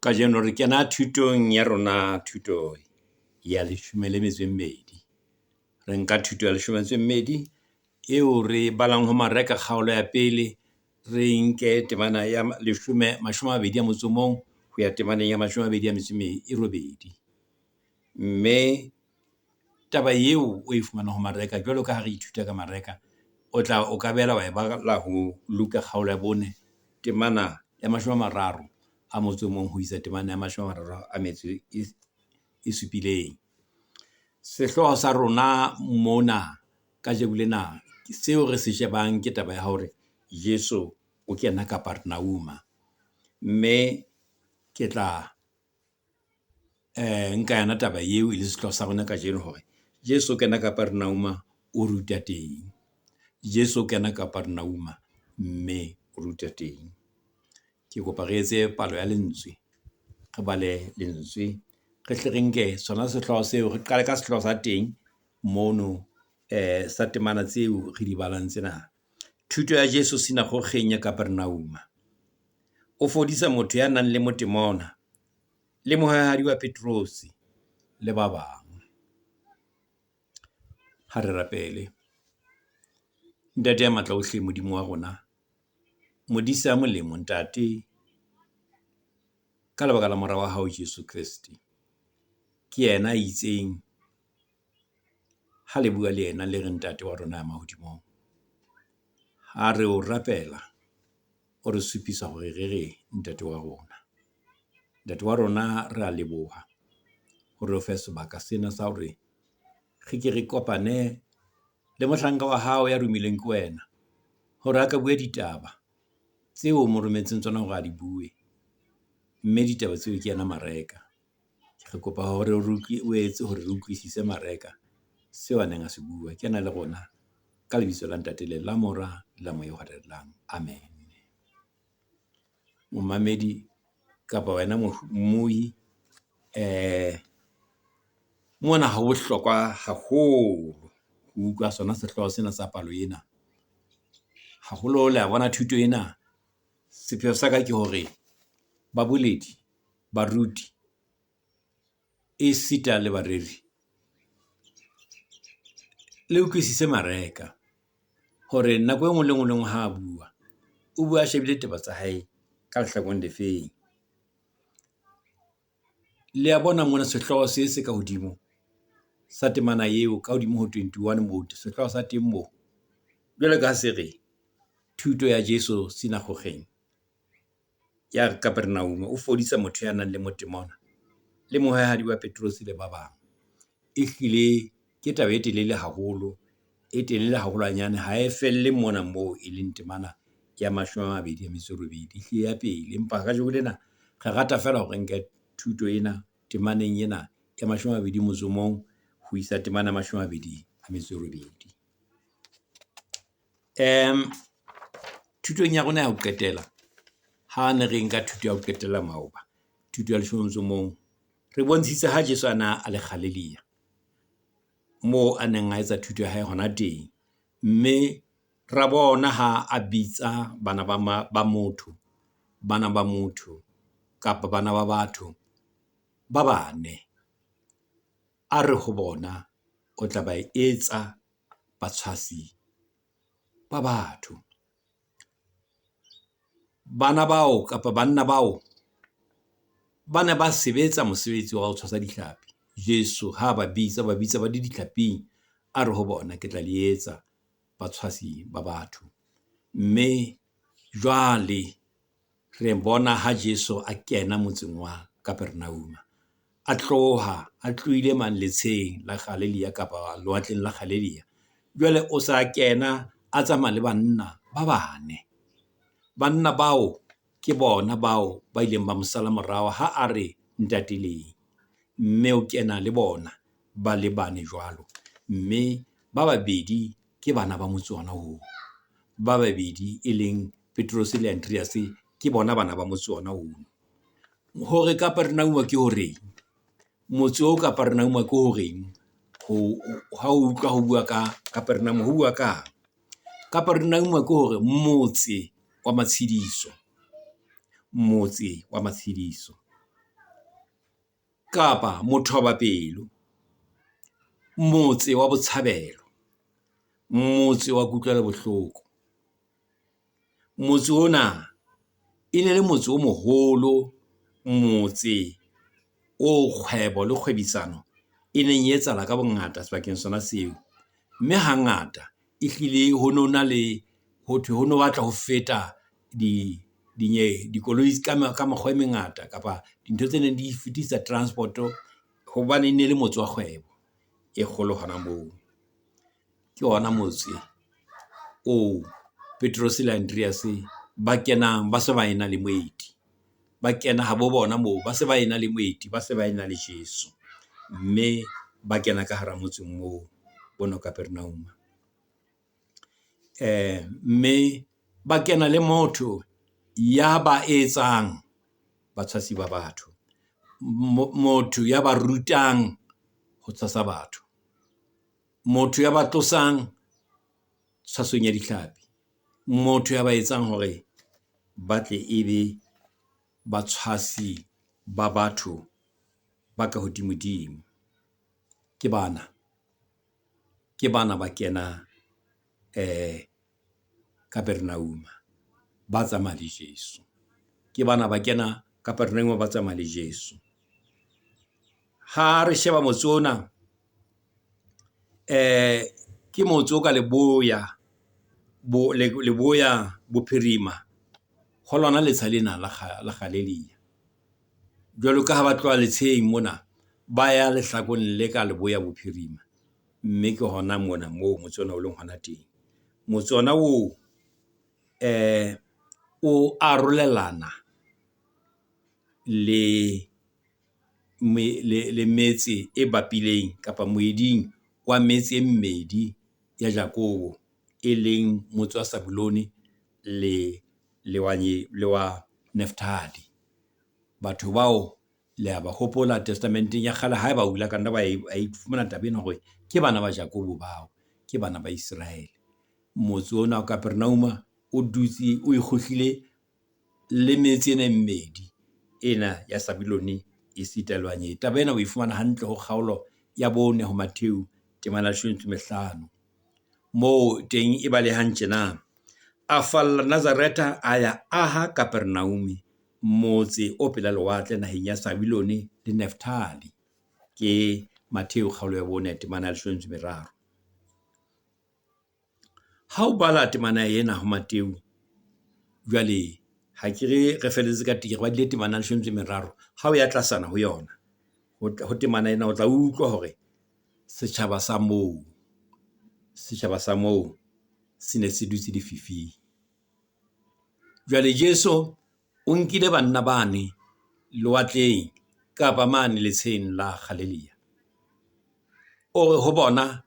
Kajeno re kena thutong ya rona thuto ya 12. Re nka thuto ya 12 eo re balang ho mareka kgaolo ya pele re nke temana ya 20 ho ya temaneng ya 28. Mme taba eo o e fumana ho mareka jwalo ka ha re ithuta ka mareka o ka bela wa e bala ho Luka kgaolo ya 4 temana ya 30 ho isa temana ya 37. Sehloho sa rona mona ka jebulena seo re se shebang ke taba ya hore Jesu o kena Kapernauma. Mme ke tla nka yana taba eo e le sehloho sa rona ka jeno hore Jesu o kena Kapernauma o ruta teng. Jesu o kena Kapernauma mme o ruta teng. Ke kopa re etse palo ya lentswe, re bale lentswe, re hle re nke sona sehloho seo, re qale ka sehloho sa teng mono sa temana tseo re di balang tsena. Thuto ya Jesu sinagogeng ya Kapernauma. O fodisa motho ya nang le motemona le mohwehadi wa Petrose le ba bang. Ha re rapele. Ntate ya matla ohle, Modimo wa rona, modisa ya molemo, ntate, ka lebaka la mora wa hao Jesu Kriste, ke yena a itseng ha le bua le yena le re ntate wa rona ya mahodimo. Ha re o rapela o re supisa hore re re ntate wa rona. Ntate wa rona re a leboha hore o fe sebaka sena sa hore re ke re kopane le mohlanka wa hao ya rumileng ke wena hore a ka bua ditaba tseo mo rometseng tsona hore a di bue. Mme ditaba tseo ke yena mareka. Re kopa hore o etse hore re utlwisise mareka seo a neng a se bua. Ke yena le rona ka lebitso la ntate le la mora la moya o harelang. Amen. Momamedi kapa wena mmui mona ha bohlokwa haholo ho utlwa sona sehloho sena sa palo ena. Haholo le a bona thuto ena, sepheo sa ka ke hore baboledi, baruti, e sita le bareri le utlwisise mareka hore nako e nngwe le nngwe ha a bua, o bua a shebile taba tsa hae ka lehlakong le feng. Le a bona mona sehloho se ka hodimo sa temana eo ka hodimo ho 21 mo sehloho sa teng mo. Jwale ka se re thuto ya Jesu sinagogeng ya Kapernauma, o fodisa motho ya nang le motemona le mohwehadi wa Petrose le ba bang. Ehlile ke taba e telele haholo, e telele haholwanyane, ha e felle mona moo e leng temana ya 28. Ehlile ya pele, empa ka jeko lena re rata fela hore nke thuto ena temaneng ena ya 21 ho isa temana 28. Thutong ya rona ya ho qetela, ha ne re nka thuto ya ho qetela maoba, thuto ya 11, re bontshitse ha Jesu ana a le Galileya moo a neng a etsa thuto ya hae hona teng. Mme ra bona ha a bitsa bana ba motho kapa bana ba batho ba bane, a re ho bona o tla ba etsa batshwasi ba batho. Bana bao kapa banna bao ba ne ba sebetsa mosebetsi wa ho tshwasa dihlapi. Jesu ha ba bitsa ba di dihlaping, a re ho bona ke tla le etsa batshwasi ba batho. Mme jwale re bona ha Jesu a kena motseng wa Kapernauma, a tloha a tlohile letsheng la Galileya kapa lewatleng la Galileya. Jwale o sa kena a tsamaya le banna ba bane. Banna bao ke bona bao ba ileng ba mosala morao ha a re ntateleng. Mme o kena le bona ba le bane jwalo. Mme ba babedi ke bana ba motse ona oo. Ba babedi e leng Petrose le Andreas ke bona bana ba motse ona oo. Hore Kapernauma ke hore motse o Kapernauma ke hore ha o utlwa ho bua ka Kapernauma ho bua ka Kapernauma ke hore motse wa matshediso. kapa mothobapelo, motse wa botshabelo, motse wa kutlwelo bohloko. Motse ona e ne le motse o moholo, motse o kgwebo le kgwebisano e neng e etsahala ka bongata sebakeng sona seo. Mme hangata ehlile ho nona le hothwe ho no batla ho feta dikoloi ka mekgwa e mengata, kapa dintho tse neng di fetisa transport, hobane ne le motse wa kgwebo e kgolo hona moo. Ke ona motse o Petrus le Andreas ba kenang ba se ba ena le moeti, ba kena ha bo bona moo ba se ba ena le moeti, ba se ba ena le Jesu, mme ba kena ka hara motseng moo bona Kapernaum. Mme ba kena le motho ya ba etsang batshwasi ba batho, motho ya ba rutang ho tshwasa batho, motho ya ba tlosang tshwasong ya dihlapi, motho ya ba etsang hore ba tle ebe batshwasi ba batho ba ka hodimodimo. Ke bana ba kena Kapernaum ba tsamaya le Jesu. Ke bana ba kena Kapernaum ba tsamaya le Jesu. Ha re sheba motse ona, ke motse o ka leboya bophirima ho lona letsha lena la Galilee. Jwalo ka ha ba tloha letsheng mona ba ya lehlakong le ka leboya bophirima, mme ke hona mona moo motse ona o leng hona teng. Motse ona o arolelana le metse e bapileng, kapa moeding wa metse e mmedi ya Jakobo, e leng motse wa Sabuloni le wa Neftali. Batho bao le a ba hopola testamenteng ya kgale ha ba hula ka nna ba ifumana taba ena hore ke bana ba Jakobo bao, ke bana ba Israel. Motse ona wa Kapernaum o dutse o ikgohlile le metse ena e mmedi ena ya Sabuloni e sita le wa Nyetsa. Taba ena o e fumana hantle ho kgaolo ya 4 ho Matthew 25, moo teng e balehang tjena: a falla Nazareta a ya aha Kapernaum, motse o pela lewatle naheng ya Sabuloni le Neftali. Ke Matthew kgaolo ya 4:23. Ha o bala temana ena ho Matthew, jwale ha ke re feletse ka tiki, re badile temana 23. Ha o ya tlasana ho yona, ho temana ena o tla utlwa hore setjhaba sa moo se ne se dutse dififing. Jwale Jesu o nkile banna bane lewatleng kapa mane letsheng la Galilee. O re ho bona,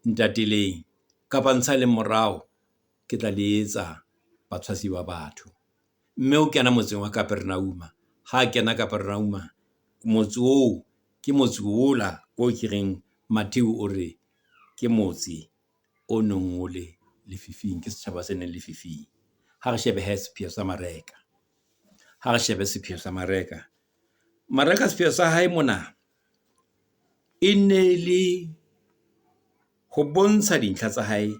ntateleng kapa ntsha le morao, ke tla le etsa batshwasi ba batho. Mme o kena motseng wa Kapernaum. Ha kena Kapernaum, motse oo ke motse ola o ke reng Matthew o re ke motse o neng o le lefifing, ke setjhaba se neng lefifing. Ha re shebe sepheo sa Mareka, Mareka sepheo sa hae mona e ne le ho bontsha dintlha tsa hae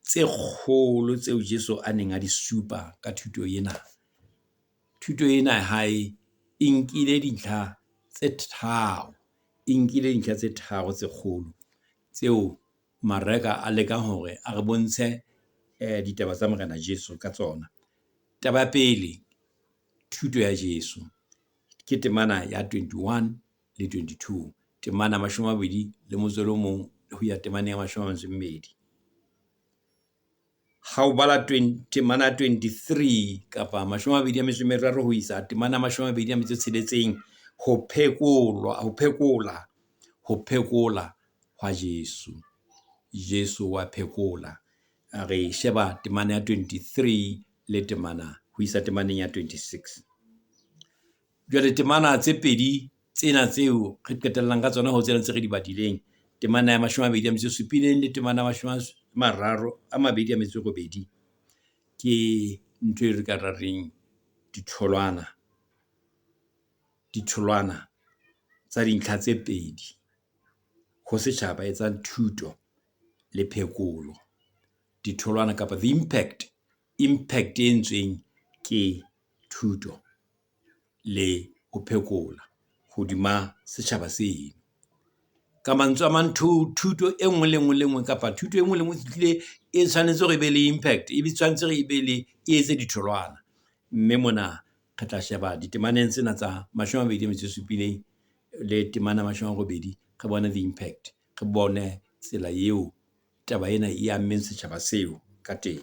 tse kgolo tseo Jesu a neng a di supa ka thuto ena. Thuto ena ya hae e nkile dintlha tse tharo, tse kgolo tseo Mareka a lekang hore a re bontshe ditaba tsa Morena Jesu ka tsona. Taba ya pele, thuto ya Jesu ke temana ya 21 le 22, temana 21 ho ya temana ya 22. Ha o bala temana 23 kapa 23 ho isa temana 26, ho phekola hwa Jesu wa phekola. Re sheba temana ya 23 le temana ho isa temaneng ya 26. Jwale temana tse pedi tsena tseo re qetellang ka tsona ho tsena tse re di badileng, temana ya 27 le temana ya 28, ke ntho e re ka rareng ditholwana tsa dintlha tse pedi ho setjhaba e tsang thuto le phekolo, ditholwana kapa the impact e entsweng ke thuto le ho phekola hodima setjhaba seno. Ka mantswe a mang, thuto e nngwe le nngwe kapa thuto e nngwe le nngwe tlile e tshwanetse hore e be le impact, e tshwanetse hore e be le e etse ditholwana. Mme mona re tla sheba ditemaneng tsena tsa 27 le temana 80, re bone the impact, re bone tsela eo taba ena e ammeng setjhaba seo ka teng.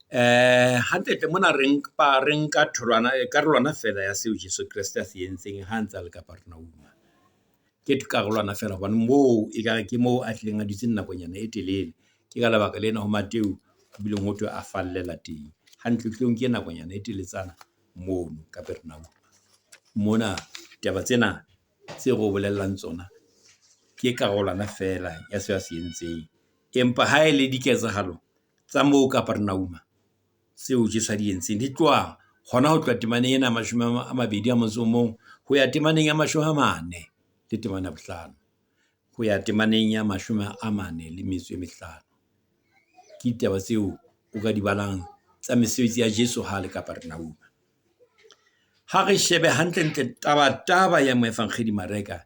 Hantle mona re nka karolwana fela ya seo Jesu Kriste a se entseng ha ntse le Kapernaum. Ke karolwana fela hobane moo e ka ke moo a tlileng a dutse nakonyana e telele, ke ka lebaka lena ho Mateo ho bileng ho thwe a fallela teng. Hantle tlong ke nakonyana e teletsana moo Kapernaum. Mona taba tsena tse go bolellang tsona ke karolwana fela ya seo a se entseng, empa ha e le diketsahalo tsa moo Kapernaum seo Jesu a di entseng di tloa hona ho tloha temaneng ena 21 ho ya temaneng ya 40 le temana 5 ho ya temaneng ya 45. Ke taba tseo o ka di balang tsa mesebetsi ya Jesu ha le Kapernaum. Ha re shebe hantle taba ya moefangedi Mareka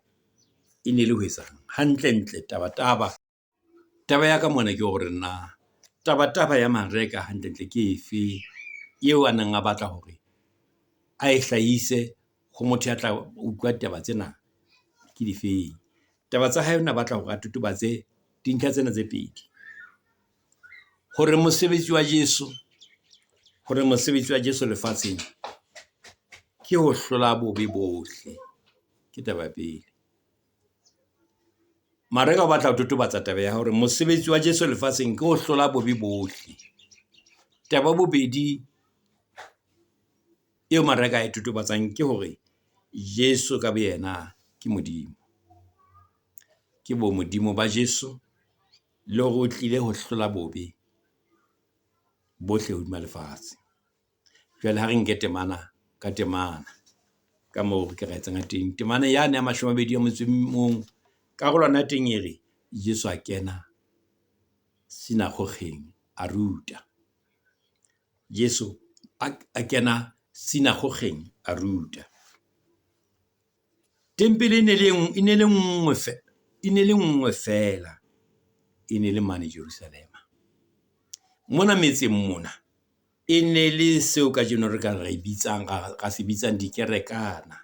e ne le ho etsang hantle taba ya ka mona ke hore na taba ya Mareka hantle ke efe eo a nang a batla hore a e hlahise ho motho ya tla utlwa taba tsena ke difeng. Taba tsa hae ona batla hore a totobatse dintlha tsena tse pedi, hore mosebetsi wa Jesu lefatsheng ke ho hlola bobe bohle, ke taba pele. Mareka o batla ho totobatsa taba ya hore mosebetsi wa Jesu lefatsheng ke ho hlola bobe bohle. Taba bobedi eo Mareka e totobatsang ke hore Jesu ka boyena ke Modimo, ke bo Modimo ba Jesu, le hore o tlile ho hlola bobe bohle hodima lefatshe. Jwale ha re nke temana ka moo ke ra etsang teng, temana yane ya 21 karolwana teng e re Jesu a kena sinagogeng a ruta. Jesu a kena sinagogeng a ruta. Tempele e ne le nngwe fela, e ne le mane Jerusalema. Mona metseng mona e ne le seo ka jeno re ka se bitsang dikerekana.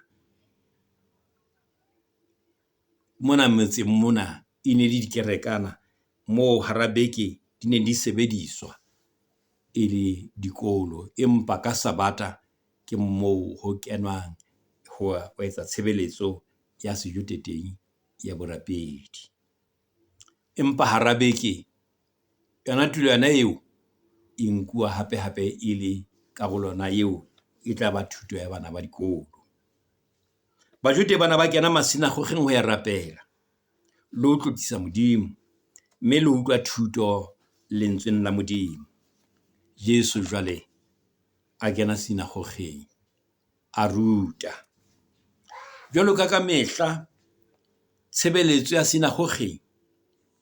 Mona metseng mona e ne le dikerekana moo hara beke di ne di sebediswa e le dikolo, empa ka Sabata ke moo ho kenwang ho etsa tshebeletso ya sejuta teng ya borapedi. Empa hara beke yona tulo yona eo e nkuwa hape e le karolwana eo e tla ba thuto ya bana ba dikolo. Bajuda bana ba kena masinagogeng ho ya rapela le ho tlotlisa Modimo, mme le utlwa thuto lentsweng la Modimo. Jesu jwale a kena sinagogeng a ruta. Jwalo ka mehla tshebeletso ya sinagogeng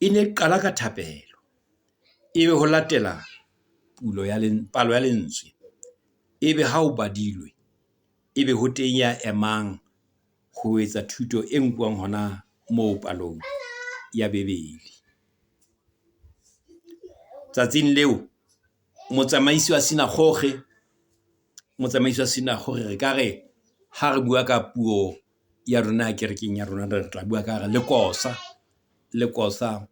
e ne qala ka thapelo, ebe ho latela palo ya lentswe, ebe ha o badilwe, ebe ho teng ya emang ho etsa thuto e nkuwang hona moo palong ya bebele. Tsatsing leo motsamaisi wa sinagoge re ka re ha re bua ka puo ya rona kerekeng ya rona, re tla bua ka re lekosa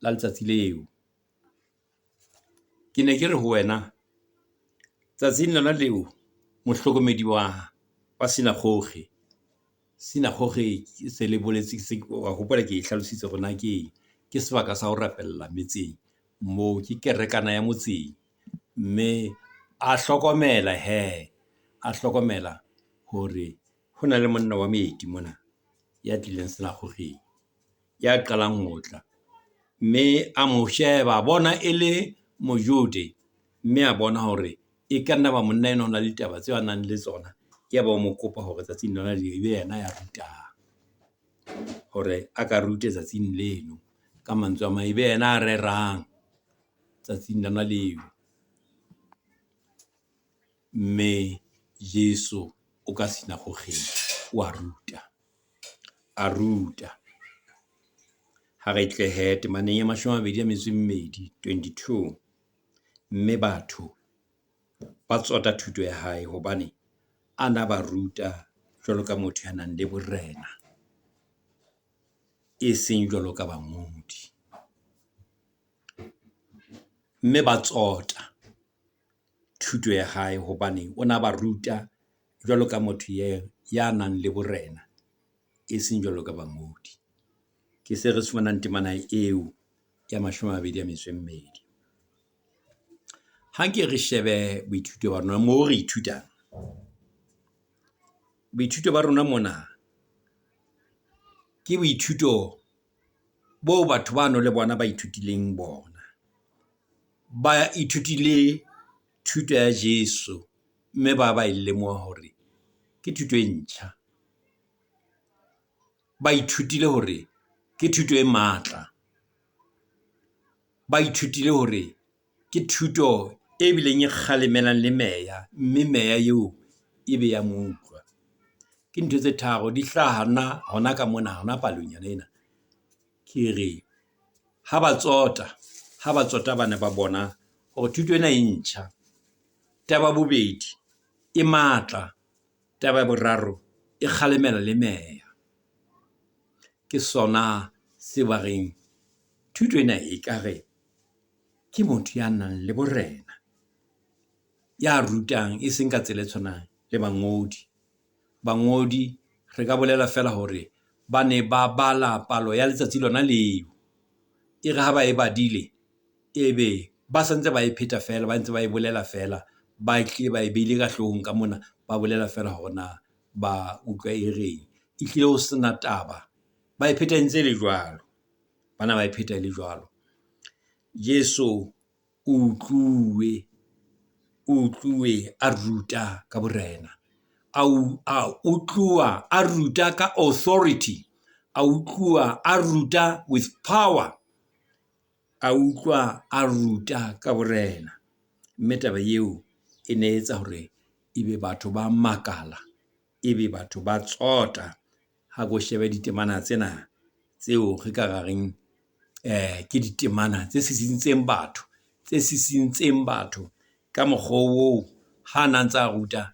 la letsatsi leo. Ke ne ke re ho wena, tsatsing lona leo mohlokomedi wa sinagoge se le boletse, wa hopola ke hlalositse rona ke sebaka sa ho rapella metseng moo, ke kerekana ya motseng, mme a hlokomela hore ho na le monna wa meedi mona ya tlileng sinagogeng, ya qalang ho tla, mme a mo sheba, bona e le Mojude, mme a bona hore e ka nna ba monna ena ho na le taba tseo a nang le tsona ya ba mo kopa hore tsatsing lona le ebe yena ya rutang hore a ka rute tsatsing leno ka mantswe a mang ebe yena a rerang tsatsing lona leo. Mme Jesu o ka sena go kgetha o a ruta ha re tle he temaneng ya 22 mme batho ba tsota thuto ya hae hobane ana ba ruta jwalo ka motho ya nang le borena e seng jwalo ka bangodi. Mme ba tsota thuto ya hae hobane ona ba ruta jwalo ka motho ya nang le borena e seng jwalo ka bangodi. Ke se re fumanang temana eo ya 22. Ha ke re shebe boithuto ba rona mo re ithutang. Boithuto ba rona mona ke boithuto bo batho ba no le bona ba ithutileng bona. Ba ithutile thuto ya Jesu mme ba e lemoha hore ke thuto e ntjha. Ba ithutile hore ke thuto e matla. Ba ithutile hore ke thuto e bileng e kgalemelang le meya, mme meya eo e be ya mo utlwa. Ke ntho tse tharo di hlaha hona ka mona hona palonyana ena. Ke re ha ba tsota bana ba bona hore thuto ena e ntjha. Taba bobedi e matla, taba boraro e kgalemela le meya. Ke sona se ba reng thuto ena e kare ke motho ya nang le borena, ya rutang e seng ka tsela e tshwanang le bangodi. Bangodi re ka bolela fela hore ba ne ba bala palo ya letsatsi lona leo, e re ha ba e badile ebe ba santse ba e pheta fela, ba ntse ba e bolela fela, ba tle ba e beile ka hloohong ka mona, ba bolela fela hona ba utlwa e reng. E tlile ho sena taba, ba e pheta ntse le jwalo, bana ba e pheta le jwalo. Jesu utluwe a ruta ka borena, a utluwa a ruta ka authority, a utluwa a ruta with power, a utlwa a ruta ka borena. Mme taba eo e ne etsa hore ebe batho ba makala, ebe batho ba tsota ha go shebe ditemana tsena tseo re ka rareng ke ditemana tse sisintseng batho ka mokgwa oo ha na ntse a ruta.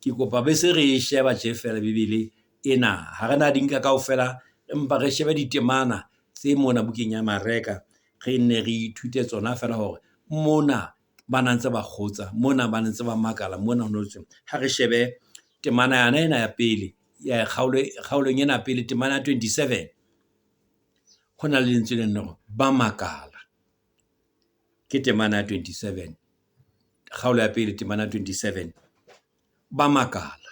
Ke kopa be se re sheba je fela Bibele ena, ha re na di nka kaofela, empa re shebe ditemana tse mona bukeng ya Mareka, re ne re ithute tsona fela hore mona ba ntse ba kgotsa, mona ba ntse ba makala, mona ho ntse. Ha re shebe temana ena ya pele ya kgaolong ena pele, temana 27, ho na le lentswe le nne ba makala. Ke temana 27, kgaolo ya pele temana 27, ba makala.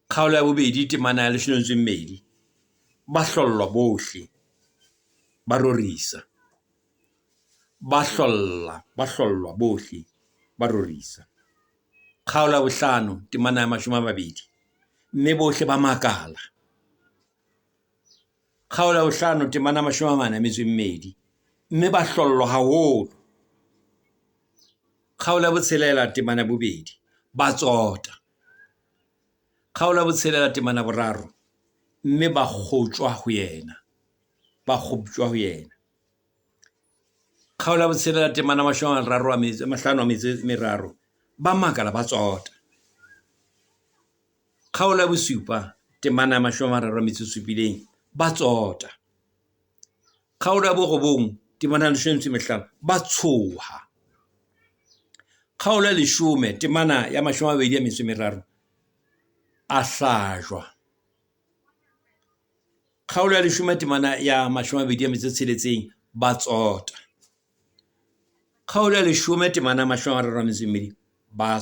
Kgaolo ya bobedi temana ya 12, ba hlollwa bohle, ba rorisa. Ba hlollwa bohle, ba rorisa. Kgaolo ya 5 temana ya 20, mme bohle ba makala. Kgaolo ya 5 temana ya 42, mme ba hlollwa haholo. Kgaolo ya 6 temana ya 2, ba tsota. Kgaolo ya 6 temana ya 3, mme ba kgotjwa ho yena, Kgaolo ya 6 temana ya 53, ba makala ba tsota. Kgaolo ya 7 temana ya 37, ba tsota. Kgaolo ya 9 temana ya 15, ba tshoha. Kgaolo ya 10 temana ya 23, a hlajwa. Kgaolo ya 10 temana ya 26, ba tsota. Kgaolo ya 10 temana ya 32, ba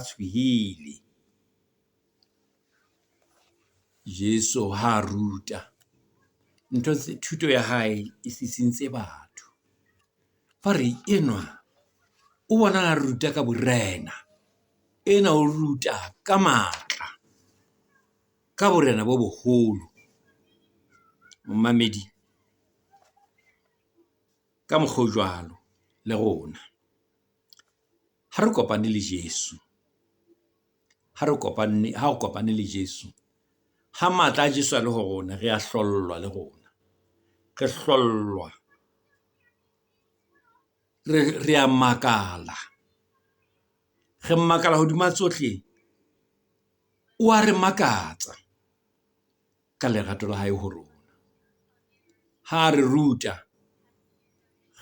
tshohile. Jesu ha ruta, thuto ya hae e sisintse batho. Fa re enwa o bona a ruta ka borena, ena o ruta ka matla ka borena bo boholo. Momamedi, ka mokgwa o jwalo le rona ha re kopane le Jesu, ha o kopane le Jesu, ha matla a Jesu a le ho rona, re a hlollwa le rona, re hlollwa, re a makala, re makala hodima tsohle. O a re makatsa ka lerato la hae ho rona, ha re ruta,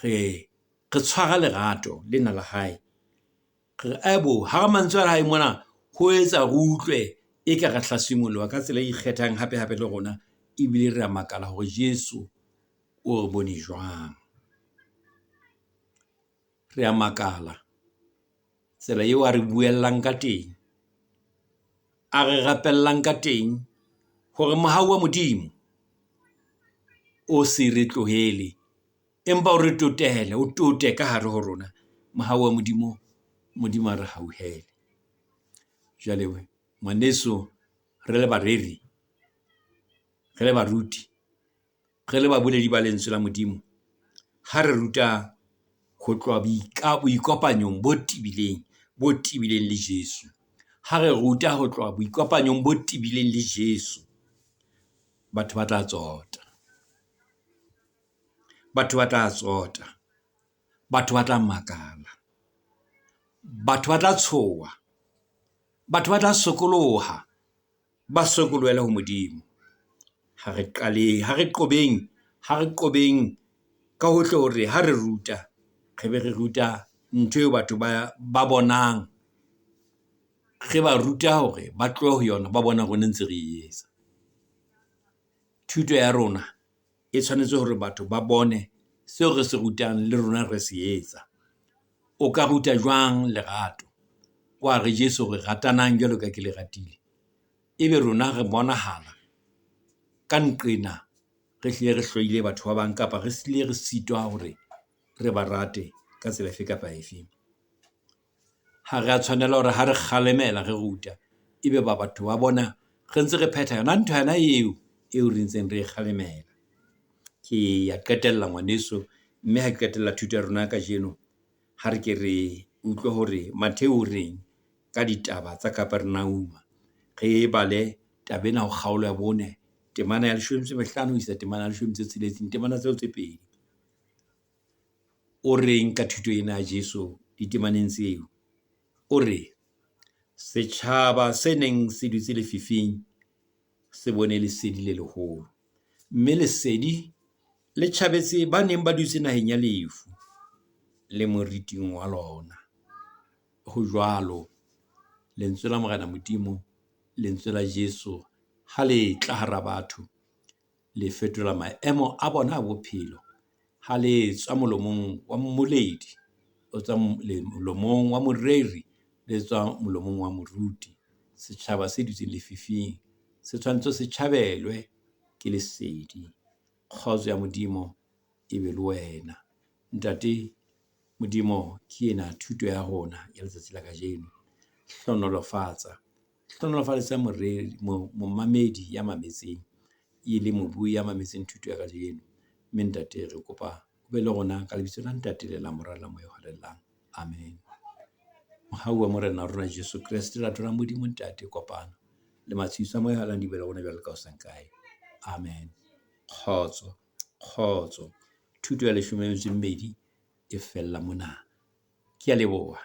re tshwara lerato lena la hae, re abo ha mantswe a hae mona ho etsa re utlwe e ka re hlasimoloha ka tsela e ikgethang hape le rona, ebile re a makala hore Jesu o re bone jwang. Re a makala tsela eo a re buellang ka teng, a re rapellang ka teng, hore mohau wa Modimo o se re tlohele, empa o re totele, o tote ka hare ho rona. Mohau wa Modimo a re hauhele. Jwale ngwaneso, re le bareri, re le baruti, re le baboledi ba lentswe la Modimo, ha re ruta ho tloha boikopanyong bo tibileng le Jesu, ha re ruta ho tloha boikopanyong bo tibileng le Jesu, batho ba tla tsota, batho ba tla makala, batho ba tla tshoha, batho ba tla sokoloha, ba sokolohela ho Modimo. Ha re qobeng ka hohle hore ha re ruta, re be re ruta ntho eo batho ba bonang, re ba ruta hore ba tlohe ho yona, ba bona rona ntse re etsa. Thuto ya rona e tshwanetse hore batho ba bone seo re se rutang le rona re se etsa. O ka ruta jwang lerato? Wa re Jesu re ratanang jwalo ka ke le ratile, ebe rona re bonahala ka nqena re hlile re hloile batho ba bang, kapa re hlile re sitwa hore re ba rate ka tsela efe kapa efe. Ha re a tshwanela hore ha re kgalemela re ruta, ebe batho ba bona re ntse re phetha yona ntho yana eo re ntseng re kgalemela. Ke ya qetella ngwaneso, mme ha ke qetella thuto ya rona ka jeno, ha re ke re utlwe hore Matheo o reng ka ditaba tsa Kapernauma. Re bale tabena ho kgaolo ya 4, temana ya 15 ho isa temana ya 16, temana tseo tse 2. O reng ka thuto ena ya Jesu ditemaneng tseo? O re, setjhaba se neng se dutse lefifing se bone lesedi le leholo, mme lesedi le tjhabetse ba neng ba dutse naheng ya lefu le moriting wa lona. Ho jwalo, lentswe la Morena Modimo, lentswe la Jesu, ha le tla hara batho, le fetola maemo a bona a bophelo, ha le tswa molomong wa mmoledi, o tswa molomong wa moreri, le tswa molomong wa moruti. Setjhaba se dutseng lefifing se tshwanetse se tjhabelwe ke lesedi. Kgotso ya Modimo e be le wena. Ntate Modimo, ke ena thuto ya rona ya letsatsi la kajeno. Hlonolofatsa momamedi ya mametseng, e le mobui ya mametseng thuto ya kajeno. Mme ntate, re kopa o be le rona ka lebitso la ntate le la Mora la Moya o halellang. Amen. Mohau wa Morena rona Jesu Kriste, lerato la Modimo ntate, kopano le matshidiso a moya halang di be le rona jwalo ka hoseng kae. Amen. Kgotso. Thuto ya 12 e fella mona. Ke a leboha.